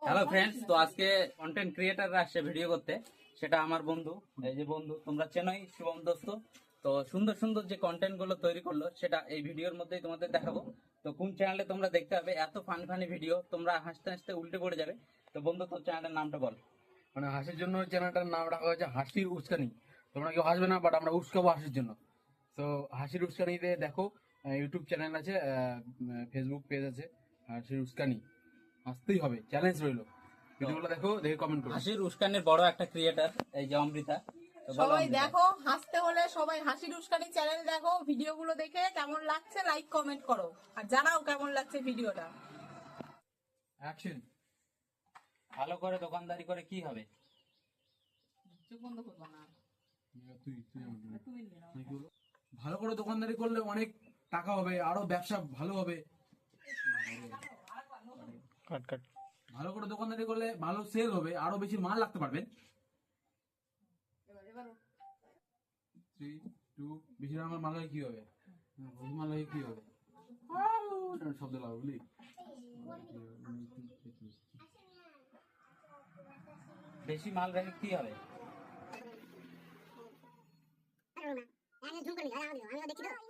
Hello friends, তো আজকে content ক্রিয়েটাররা আসছে ভিডিও করতে। সেটা আমার বন্ধু, এই যে বন্ধু তোমরা চেনোই, শুভম দোস্ত। তো সুন্দর সুন্দর যে কন্টেন্ট গুলো তৈরি করলো সেটা এই ভিডিওর মধ্যেই তোমাদের দেখাবো। তো কোন চ্যানেলে তোমরা দেখতে হবে, এত ফানি ফানি ভিডিও, তোমরা হাসতে হাসতে উল্টে পড়ে যাবে। তো বন্ধু, তোর চ্যানেলের নামটা বল। মানে হাসির জন্য চ্যানেলটার নাম রাখা হয়েছে হাসির উস্কানি। তোমরা কেউ হাসবে না, বাট আমরা উস্কাবো হাসির জন্য। তো হাসির উস্কানিতে দেখো, ইউটিউব চ্যানেল আছে, ফেসবুক পেজ আছে, হাসির উস্কানি। হাসতেই হবে, চ্যালেঞ্জ রইলো। ভিডিওগুলো দেখো, দেখে কমেন্ট করো। হাসির উস্কানির বড় একটা ক্রিয়েটার এই যে অমৃতা। তো বলো সবাই অমৃতা। দেখো, হাসতে হলে সবাই হাসির উস্কানি চ্যানেল দেখো, ভিডিওগুলো দেখে কেমন লাগছে লাইক কমেন্ট করো আর জানাও কেমন লাগছে ভিডিওটা। অ্যাকশন। ভালো করে দোকানদারি করে কি হবে? চোখ বন্ধ করবো না। তুই ভালো করে দোকানদারি করলে অনেক টাকা হবে, আরো ব্যবসা ভালো হবে। ভালো করে দোকানদারি করলে ভালো সেল হবে, আরো বেশি মাল রাখতে পারবেন। 3, 2, বেশি আমার মাল হয় কি হবে? মাল হয় কি হবে? শব্দ লাগবে বুঝলি। বেশি মাল রেখে কি হবে? আমি দেখি তো